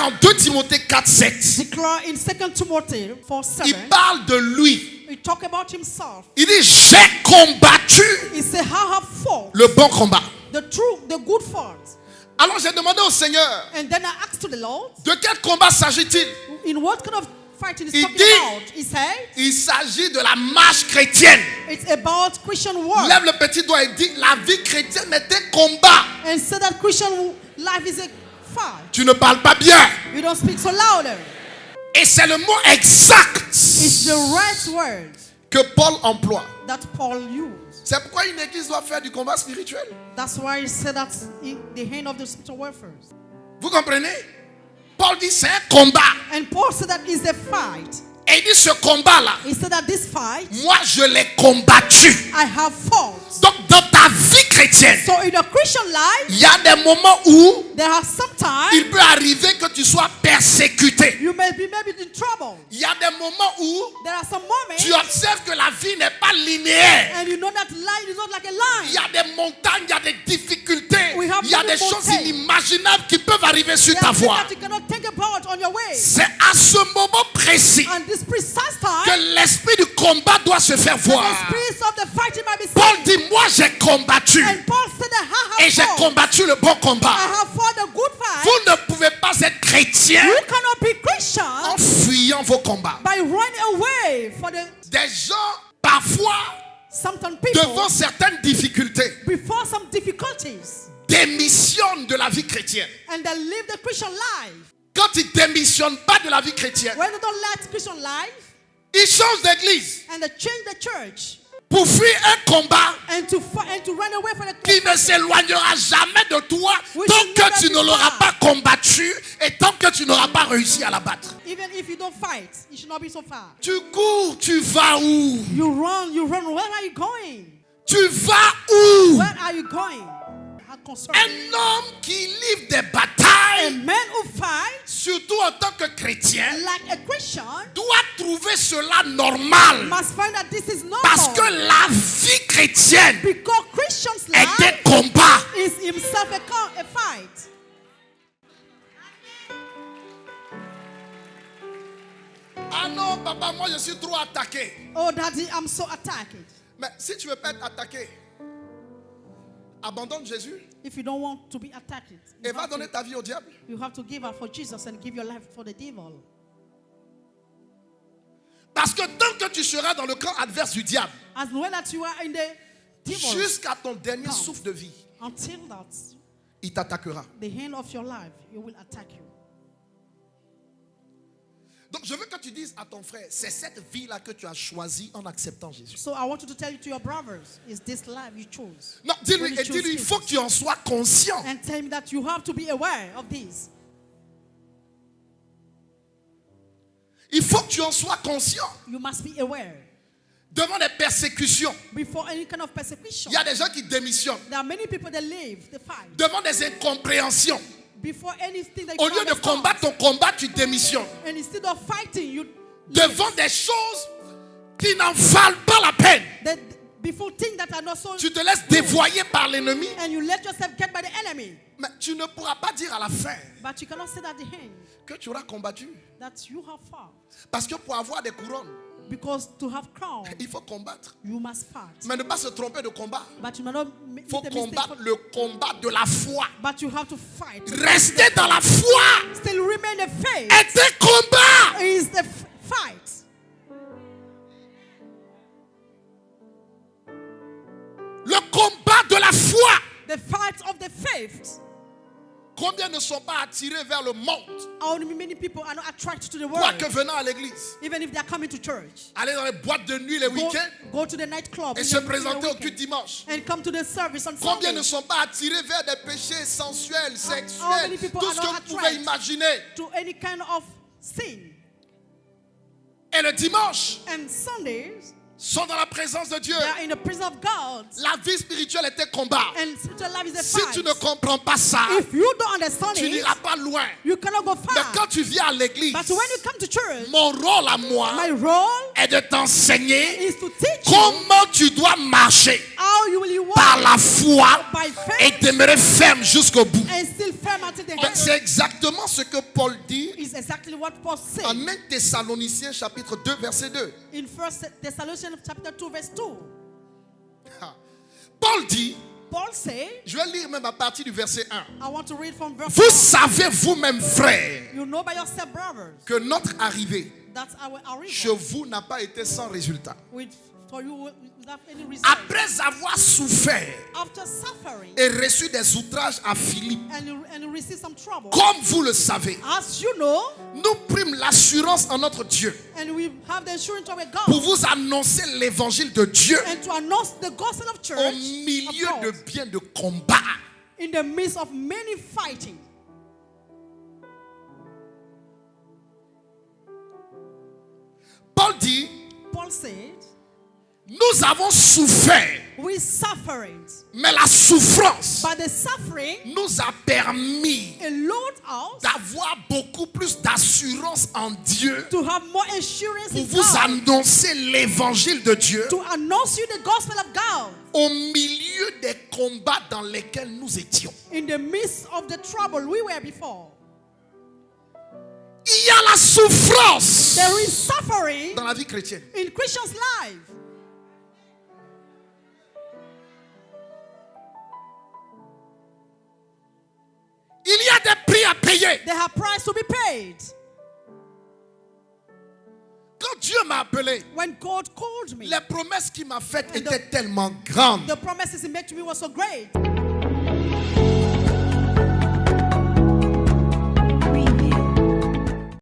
dans 2 Timothée 4:7. Declare in 2 Timothy 4:7. Il parle de lui. He talk about himself. Il dit, j'ai combattu He said, I have fought le bon combat. the good fight. Alors j'ai demandé au Seigneur, And then I asked to the Lord, de quel combat s'agit-il? in what kind of fighting is Il talking dit- about? He said, Il s'agit de la marche chrétienne. it's about Christian war. Lève le petit doigt et dit, la vie chrétienne est un combat. And said that Christian life is a fight. Tu ne parles pas bien. You don't speak so louder. Et c'est le mot exact It's the right word que Paul emploie. that Paul used. C'est pourquoi une église doit faire du combat spirituel. That's why he said that's the hand of the spiritual warfare. Vous comprenez? Paul dit c'est un combat. And Paul said that is a fight. Et il dit ce combat-là, He said that this fight, moi je l'ai combattu. I have fought. Donc dans ta vie chrétienne, So in a Christian life, il y a des moments où there are sometimes il peut arriver que tu sois persécuté. you may be maybe in trouble. Il y a des moments où There are some moments tu observes que la vie n'est pas linéaire. and you know that life is not like a Il line. y a des montagnes, il y a des difficultés. We have Il y a many des choses mountains. inimaginables qui peuvent arriver sur There ta are things voie. that you cannot think about on your way. C'est à ce moment précis And this precise time, que l'esprit du combat doit se faire the voir. spirit of the fighting might be Paul seen. dit, moi j'ai combattu. And Paul said that Et I j'ai have fought. combattu le bon combat. I have fought the good fight. Vous ne pouvez pas être chrétien You cannot be Christian en fuyant vos combats. by running away for the Des gens, parfois, sometimes people devant certaines difficultés, before some difficulties démissionnent de la vie chrétienne. and they live the Christian life. Quand ils démissionnent pas de la vie chrétienne, When they don't like Christian life ils changent d'église and they change the church pour fuir un combat and to run away from the qui ne s'éloignera jamais de toi We tant should que never tu be ne l'auras far. pas combattu et tant que tu n'auras pas réussi à la battre. even if you don't fight, you should not be so far. Tu cours, tu vas où? You run. Where are you going? Tu vas où? Where are you going? How concerned. Un homme qui livre des A batailles, man who fights surtout en tant que chrétien, like a Christian doit trouver cela normal. must find that this is normal. Parce que la vie chrétienne Because Christian's est un life combat. is himself a fight. Ah non, papa, moi je suis trop attaqué. Oh, Daddy, I'm so attacked. Mais si tu veux pas être attaqué, abandonne Jésus If you don't want to be attacked, et va donner ta vie au diable. you have to give up for Jesus and give your life for the devil. Parce que tant que tu seras dans le camp adverse du diable, As well as you are in the devil, jusqu'à ton dernier souffle de vie, until that il t'attaquera. the hand of your life, it will attack you. Donc je veux que tu dises à ton frère, c'est cette vie-là que tu as choisie en acceptant Jésus. So I want you to tell you to your brothers, is this life you chose? Non, dis-lui, When you et dis-lui, choose il faut Jesus. que tu en sois conscient. And tell him that you have to be aware of this. Il faut que tu en sois conscient. You must be aware. Devant des persécutions, Before any kind of persecution, il y a des gens qui démissionnent. there are many people that live the fight. Devant des incompréhensions, Before anything that you au lieu de understand, combattre ton combat, tu démissionnes. and instead of fighting, you Devant des choses qui n'en valent pas la peine, that before things that are not so, tu te laisses dévoyer par l'ennemi. and you let yourself get by the enemy. Mais tu ne pourras pas dire à la fin But you cannot say at the end que tu auras combattu. that you have fought. Parce que pour avoir des couronnes, Because to have crown, il faut combattre. you must fight. Mais ne pas se tromper de combat. But you must not Il make faut the mistake. combattre le combat de la foi. But you have to fight. Rester dans la foi Still remain the faith. est un combat. Is the fight. Le combat de la foi. The fight of the faith. Combien ne sont pas attirés vers le monde, How many people are not attracted to the world, quoique venant à l'église, even if they are coming to church? aller dans les boîtes de nuit les week-ends Go to the nightclub et se présenter au culte dimanche. and come to the service on Combien Sunday. ne sont pas attirés vers des péchés sensuels, How sexuels, many people tout are ce que not vous pouvez attracted imaginer. to any kind of sin? Et le dimanche, And Sundays, sont dans la présence de Dieu. they are in the presence of God. La vie spirituelle est un combat. And spiritual life is a Si fight. tu ne comprends pas ça, If you don't understand tu it, n'iras pas loin. you cannot go Mais far. quand tu viens à l'église, But when you come to church, mon rôle à moi my role est de t'enseigner is to teach you comment tu dois marcher how you will walk par la foi by et faith demeurer ferme jusqu'au bout. and still firm until they Ben, have. c'est exactement ce que Paul dit Is exactly what Paul said en 1 Thessaloniciens chapitre 2 verset 2. in 1 Thessalonians chapter 2 verse 2. Ah. Paul dit, Paul said, je vais lire même à partir du verset 1. I want to read from verse Vous 1. savez vous-même, frères, You know by yourself, brothers, que notre arrivée that our chez arrival vous n'a pas été sans résultat. for you without any result. Après avoir souffert After suffering et reçu des outrages à Philippe, and you receive some trouble, comme vous le savez, as you know, nous prîmes l'assurance en notre Dieu and we have the assurance of a pour God, vous annoncer l'évangile de Dieu and to announce the gospel of au church milieu of de God, bien de combats. in the midst of many fighting. Paul dit, Paul said, nous avons souffert, we suffered, mais la souffrance but the suffering nous a permis allowed us d'avoir beaucoup plus d'assurance en Dieu to have more assurance pour in vous God, annoncer l'évangile de Dieu to announce you the gospel of God au milieu des combats dans lesquels nous étions. in the midst of the trouble we were before. Il y a la souffrance There is suffering dans la vie chrétienne. in Christians' life. Il y a des prix à payer. They have price to be paid. Quand Dieu m'a appelé, When God called me, les promesses qu'il m'a faites étaient tellement grandes. the promises He made to me were so great.